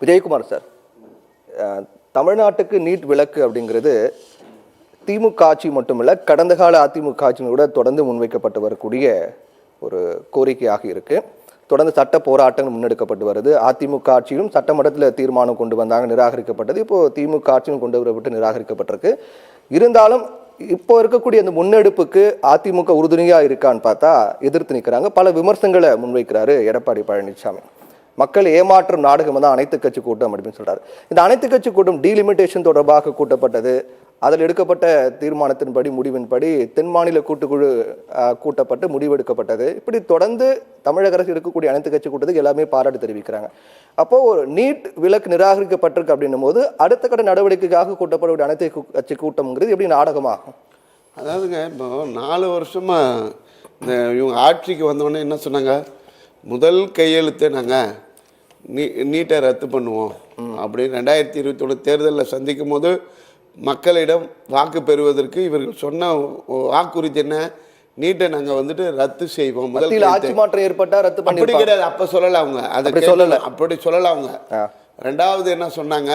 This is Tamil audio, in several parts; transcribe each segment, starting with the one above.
விஜயகுமார் சார், தமிழ்நாட்டுக்கு நீட் விலக்கு அப்படிங்கிறது திமுக ஆட்சி மட்டுமல்ல, கடந்த கால அதிமுக ஆட்சியும் கூட தொடர்ந்து முன்வைக்கப்பட்டு வரக்கூடிய ஒரு கோரிக்கையாக இருக்கு. தொடர்ந்து சட்ட போராட்டங்கள் முன்னெடுக்கப்பட்டு வருது. அதிமுக ஆட்சியிலும் சட்டமன்றத்தில் தீர்மானம் கொண்டு வந்தாங்க, நிராகரிக்கப்பட்டது. இப்போ திமுக ஆட்சியும் கொண்டு வரப்பட்டு நிராகரிக்கப்பட்டிருக்கு. இருந்தாலும் இப்போ இருக்கக்கூடிய அந்த முன்னெடுப்புக்கு அதிமுக உறுதுணையா இருக்கான்னு பார்த்தா எதிர்த்து நிற்கிறாங்க. பல விமர்சனங்களை முன்வைக்கிறாரு எடப்பாடி பழனிசாமி. மக்கள் ஏமாற்றும் நாடகம் தான் அனைத்து கட்சி கூட்டம் அப்படின்னு சொல்றாரு. இந்த அனைத்து கட்சி கூட்டம் டீலிமிட்டேஷன் தொடர்பாக கூட்டப்பட்டது. அதில் எடுக்கப்பட்ட தீர்மானத்தின்படி, முடிவின்படி தென் மாநில கூட்டுக்குழு கூட்டப்பட்டு முடிவெடுக்கப்பட்டது. இப்படி தொடர்ந்து தமிழக அரசு எடுக்கக்கூடிய அனைத்து கட்சி கூட்டத்துக்கு எல்லாமே பாராட்டு தெரிவிக்கிறாங்க. அப்போ ஒரு நீட் விலக்கு நிராகரிக்கப்பட்டிருக்கு அப்படின்னும் போது அடுத்த கட்ட நடவடிக்கைக்காக கூட்டப்படக்கூடிய அனைத்து கட்சி கூட்டம்ங்கிறது எப்படி நாடகமாகும்? அதாவதுங்க, இப்போ 4 வருஷமா இந்த இவங்க ஆட்சிக்கு வந்தோடனே என்ன சொன்னாங்க, முதல் கையெழுத்தை நாங்கள் நீட்டை ரத்து பண்ணுவோம் அப்படின்னு 2021 தேர்தலில் சந்திக்கும் போது மக்களிடம் வாக்கு பெறுவதற்கு இவர்கள் சொன்ன வாக்குறுதி என்ன, நீட்டை நாங்கள் வந்துட்டு ரத்து செய்வோம். முதல் ஆட்சி மாற்றம் ஏற்பட்டா ரத்து பண்ணி கிடையாது, அப்போ சொல்லலை அவங்க, அதை சொல்லலை, அப்படி சொல்லலை அவங்க. ரெண்டாவது என்ன சொன்னாங்க,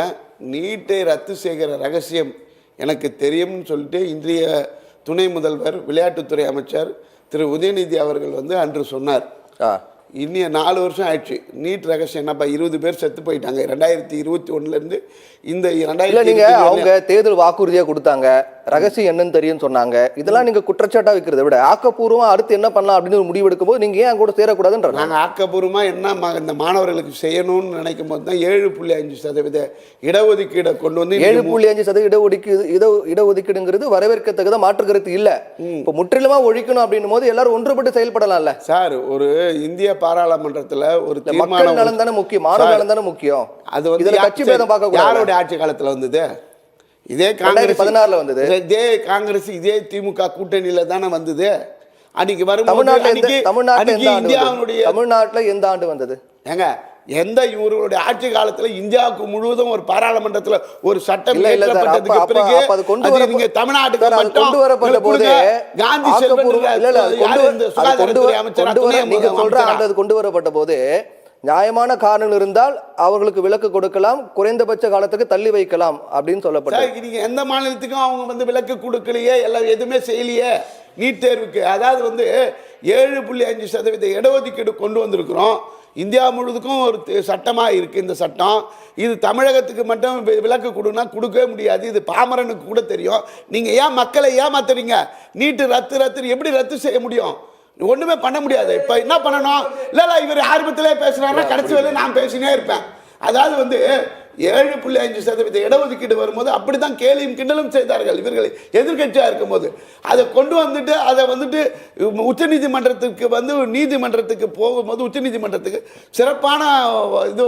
நீட்டை ரத்து செய்கிற ரகசியம் எனக்கு தெரியும்னு சொல்லிட்டு இன்றைய துணை முதல்வர் விளையாட்டுத்துறை அமைச்சர் திரு உதயநிதி அவர்கள் வந்து அன்று சொன்னார். இன்னிய 4 வருஷம் ஆயிடுச்சு. நீட் ரகசியம் என்னப்பா, 20 பேர் செத்து போயிட்டாங்க 2021 இந்த 2000. அவங்க தேர்தல் வாக்குறுதியா கொடுத்தாங்க, ரகசியம் என்னன்னு தெரியும் சொன்னாங்க. இதெல்லாம் நீங்க குற்றச்சாட்டா வைக்கிறத விட ஆக்கப்பூர்வமா அடுத்து என்ன பண்ணலாம் அப்படின்னு ஒரு முடிவு எடுக்கும் போது நீங்க ஏன் கூட சேரக்கூடாதுன்ற, நாங்கள் ஆக்கப்பூர்வமா என்ன இந்த மாணவர்களுக்கு செய்யணும்னு நினைக்கும் போது தான் 7.5% இடஒதுக்கீடை கொண்டு வந்து 7.5% இடஒதுக்கீடுங்கிறது வரவேற்கத்தக்கத மாற்று கருத்து இல்ல. இப்போ முற்றிலுமா ஒழிக்கணும் அப்படின்னும் போது எல்லாரும் ஒன்றுபட்டு செயல்படலாம்ல சார். ஒரு இந்திய பாராளுமன்றத்தில் ஒரு மக்கள் நலன் தானே முக்கியம், மாணவ நலன் தானே முக்கியம். அது வந்து கட்சி பேதம் பார்க்க கூடாது. யாரோட ஆட்சி காலத்தில் வந்தது? இதே காங்கிரஸ் 2016 வந்தது. இதே காங்கிரஸ் இதே திமுக கூட்டணியில தானே வந்தது. அன்னைக்கு வரும் தமிழ்நாட்டுல எந்த ஆண்டு வந்தது? ஏங்க, எந்த இவர்களுடைய ஆட்சி காலத்துல இந்தியாவுக்கு முழுவதும் ஒரு பாராளுமன்றத்துல ஒரு சட்டம் இயற்றப்பட்டதுக்கு பிறகு நீங்க தமிழ்நாட்டுக்கு கொண்டு வரப்பட்ட போது காந்தி சுகாதாரத்துறை அமைச்சர் கொண்டு வரப்பட்ட போது நியாயமான காரணம் இருந்தால் அவர்களுக்கு விலக்கு கொடுக்கலாம், குறைந்தபட்ச காலத்துக்கு தள்ளி வைக்கலாம் அப்படின்னு சொல்லப்பட்டது. நீங்க எந்த மாநிலத்துக்கும் அவங்க வந்து விலக்கு கொடுக்கலையே, எல்லாம் எதுவுமே செய்யலையே நீட் தேர்வுக்கு. அதாவது வந்து 7.5% இடஒதுக்கீடு கொண்டு வந்திருக்கிறோம். இந்தியா முழுவதுக்கும் ஒரு சட்டமாக இருக்குது இந்த சட்டம். இது தமிழகத்துக்கு மட்டும் விலக்கு கொடுனா கொடுக்கவே முடியாது. இது பாமரனுக்கு கூட தெரியும். நீங்கள் ஏன் மக்களை ஏமாத்துறீங்க? நீட்டு ரத்து எப்படி ரத்து செய்ய முடியும்? ஒன்றுமே பண்ண முடியாது. இப்போ என்ன பண்ணணும்? இல்லை இவர் ஆரம்பத்திலே பேசுகிறாருன்னா கடைசி வேலை நான் பேசினே இருப்பேன். அதாவது வந்து 7.5% இடஒதுக்கீடு வரும்போது அப்படி தான் கேலியும் கிண்டலும் செய்தார்கள் இவர்கள் எதிர்கட்சியாக இருக்கும்போது. அதை கொண்டு வந்துட்டு அதை வந்துட்டு உச்சநீதிமன்றத்துக்கு வந்து நீதிமன்றத்துக்கு போகும்போது உச்சநீதிமன்றத்துக்கு சிறப்பான இது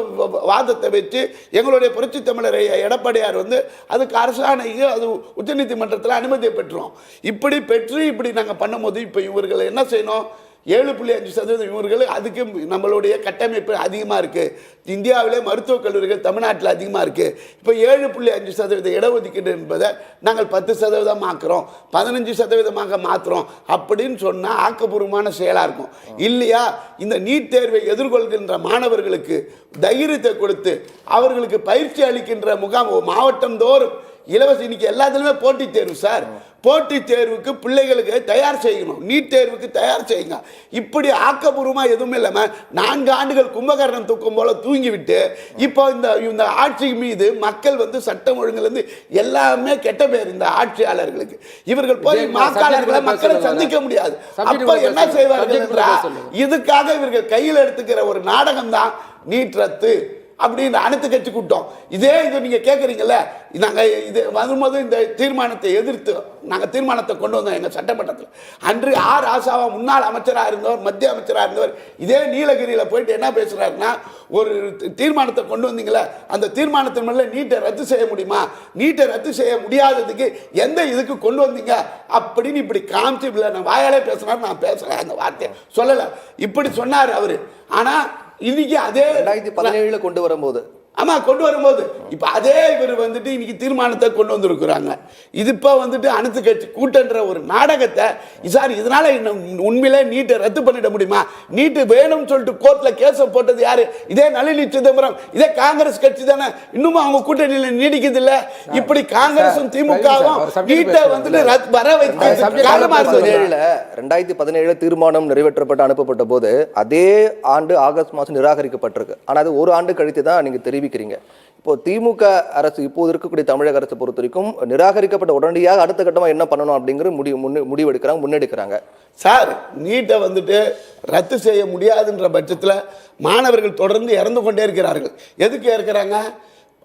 வாதத்தை வச்சு எங்களுடைய புரட்சி தமிழர் எடப்பாடியார் வந்து அதுக்கு அரசாணைக்கு அது உச்சநீதிமன்றத்தில் அனுமதியை பெற்றோம். இப்படி பெற்று இப்படி நாங்கள் பண்ணும்போது இப்போ இவர்கள் என்ன செய்யணும்? 7.5% இவர்கள் அதுக்கு நம்மளுடைய கட்டமைப்பு அதிகமாக இருக்குது. இந்தியாவிலே மருத்துவக் கல்லூரிகள் தமிழ்நாட்டில் அதிகமாக இருக்குது. இப்போ 7.5% இடஒதுக்கீடு என்பதை நாங்கள் 10% ஆக்குறோம், 15% மாற்றுறோம் அப்படின்னு சொன்னால் ஆக்கப்பூர்வமான செயலாக இருக்கும் இல்லையா? இந்த நீட் தேர்வை எதிர்கொள்கின்ற மாணவர்களுக்கு தைரியத்தை கொடுத்து அவர்களுக்கு பயிற்சி அளிக்கின்ற முகாம் மாவட்டம் தோறும் இலவச, இன்னைக்கு எல்லாத்துலேயுமே போட்டித் தேர்வு சார். போட்டித் தேர்வுக்கு பிள்ளைகளுக்கு தயார் செய்யணும், நீட் தேர்வுக்கு தயார் செய்யுங்க. இப்படி ஆக்கப்பூர்வமாக எதுவுமே இல்லாமல் 4 ஆண்டுகள் கும்பகர்ணம் தூக்கம் போல தூங்கிவிட்டு இப்போ இந்த ஆட்சி மீது மக்கள் வந்து சட்டம் ஒழுங்குலேருந்து எல்லாமே கெட்ட பேர் இந்த ஆட்சியாளர்களுக்கு. இவர்கள் போய் மக்களை சந்திக்க முடியாது. அப்போ என்ன செய்வார்கள் என்றால் இதுக்காக இவர்கள் கையில் எடுத்துக்கிற ஒரு நாடகம் தான் நீட் ரத்து அப்படின்னு அனைத்து கட்சி கூட்டம். இதே இது நீங்கள் கேட்குறீங்கல்ல, நாங்கள் இது வரும்போது இந்த தீர்மானத்தை எதிர்த்து நாங்கள் தீர்மானத்தை கொண்டு வந்தோம் எங்கள் சட்டமன்றத்தில். அன்று ஆர் ஆசாவா முன்னாள் அமைச்சராக இருந்தவர், மத்திய அமைச்சராக இருந்தவர், இதே நீலகிரியில் போயிட்டு என்ன பேசுகிறாருன்னா, ஒரு தீர்மானத்தை கொண்டு வந்தீங்களே, அந்த தீர்மானத்தின் மேலே நீட்டை ரத்து செய்ய முடியுமா? நீட்டை ரத்து செய்ய முடியாததுக்கு எந்த இதுக்கு கொண்டு வந்தீங்க அப்படின்னு இப்படி காமிச்சு இல்லை, நான் வாயாலே பேசுனார், நான் பேசுகிறேன் அந்த வார்த்தையை சொல்லலை, இப்படி சொன்னார் அவர். ஆனால் இன்னைக்கு அதே 2017 கொண்டு வரும்போது ஆமாம் கொண்டு வரும்போது இப்போ அதே இவர் வந்துட்டு இன்னைக்கு தீர்மானத்தை கொண்டு வந்திருக்கிறாங்க. இது இப்போ வந்துட்டு அனைத்து கட்சி கூட்டன்ற ஒரு நாடகத்தை சார் இதனால உண்மையிலே நீட்டை ரத்து பண்ணிட முடியுமா? நீட்டு வேணும்னு சொல்லிட்டு கோர்ட்டில் கேஸை போட்டது யாரு? இதே நளினி சிதம்பரம், இதே காங்கிரஸ் கட்சி தானே. இன்னும் அவங்க கூட்டணியில் நீடிக்குது இல்லை. இப்படி காங்கிரஸும் திமுகவும் நீட்டை வந்துட்டு வர வைக்க காரணமா இருந்தது. 2017 தீர்மானம் நிறைவேற்றப்பட்டு அனுப்பப்பட்ட போது அதே ஆண்டு ஆகஸ்ட் மாதம் நிராகரிக்கப்பட்டிருக்கு. ஆனால் அது ஒரு ஆண்டு கழித்து தான் நீங்க தெரிவிக்கிறீங்க. இப்போ திமுக அரசு, இப்போது இருக்கக்கூடிய தமிழக அரசை பொறுத்த வரைக்கும் நிராகரிக்கப்பட்ட உடனடியாக அடுத்த கட்டமாக என்ன பண்ணணும் அப்படிங்கிற முடிவெடுக்கிறாங்க, முன்னெடுக்கிறாங்க. சார் நீட்டை வந்துட்டு ரத்து செய்ய முடியாதுன்ற பட்சத்தில் மாணவர்கள் தொடர்ந்து இறந்து கொண்டே இருக்கிறார்கள். எதுக்கு இருக்கிறாங்க?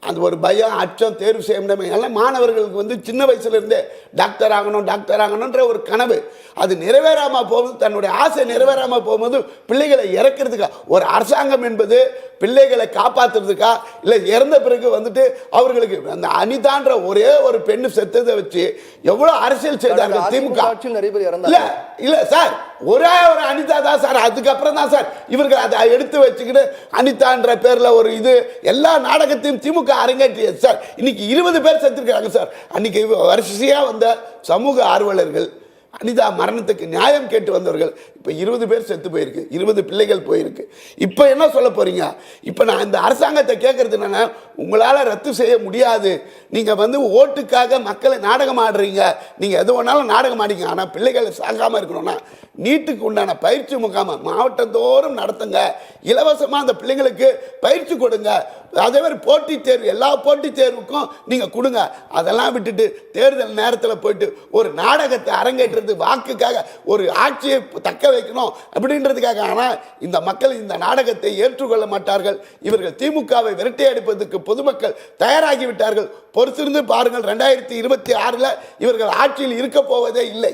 அந்த ஒரு பயம், அச்சம், தேர்வு செய்ய எல்லாம் மாணவர்களுக்கு வந்து சின்ன வயசுலேருந்தே டாக்டர் ஆகணுன்ற ஒரு கனவு அது நிறைவேறாமல் போகும்போது, தன்னுடைய ஆசை நிறைவேறாமல் போகும்போது பிள்ளைகளை இறக்கிறதுக்கா ஒரு அரசாங்கம் என்பது பிள்ளைகளை காப்பாற்றுறதுக்கா இல்லை இறந்த பிறகு வந்துட்டு அவர்களுக்கு அந்த அனிதான்ற ஒரே ஒரு பெண்ணு செத்ததை வச்சு எவ்வளோ அரசியல் செய்தாங்க திமுக. இல்லை சார், ஒரே ஒரு அனிதா தான் சார். அதுக்கப்புறம் தான் சார் இவர்கள் அதை எடுத்து வச்சுக்கிட்டு அனிதான்ற பேரில் ஒரு இது எல்லா நாடகத்தையும் திமுக அரங்கேற்றியது சார். இன்னைக்கு 20 பேர் செத்துருக்காங்க சார். அன்னைக்கு வரிசையாக வந்த சமூக ஆர்வலர்கள் அனிதா மரணத்துக்கு நியாயம் கேட்டு வந்தவர்கள் இப்போ 20 பேர் செத்து போயிருக்கு, 20 பிள்ளைகள் போயிருக்கு. இப்போ என்ன சொல்ல போறீங்க? இப்போ நான் இந்த அரசாங்கத்தை கேட்கறது என்னன்னா, உங்களால் ரத்து செய்ய முடியாது. நீங்கள் வந்து ஓட்டுக்காக மக்களை நாடகம் ஆடுறீங்க. நீங்கள் எது வேணாலும் நாடகம் ஆடிங்க. ஆனால் பிள்ளைகளை சாகாமல் இருக்கணும்னா நீட்டுக்கு உண்டான பயிற்சி முகாமை மாவட்டத்தோறும் நடத்துங்க. இலவசமாக அந்த பிள்ளைங்களுக்கு பயிற்சி கொடுங்க. அதே மாதிரி போட்டித் தேர்வு, எல்லா போட்டித் தேர்வுக்கும் நீங்கள் கொடுங்க. அதெல்லாம் விட்டுட்டு தேர்தல் நேரத்தில் போயிட்டு ஒரு நாடகத்தை அரங்கேற்றது வாக்குக்காக ஒரு ஆட்சியை தக்க வைக்கணும் அப்படின்றதுக்காக. ஆனால் இந்த மக்கள் இந்த நாடகத்தை ஏற்றுக்கொள்ள மாட்டார்கள். இவர்கள் திமுகவை விரட்டி அடிப்பதற்கு பொதுமக்கள் தயாராகிவிட்டார்கள். பொறுத்திருந்து பாருங்கள், 2026 இவர்கள் ஆட்சியில் இருக்க போவதே இல்லை.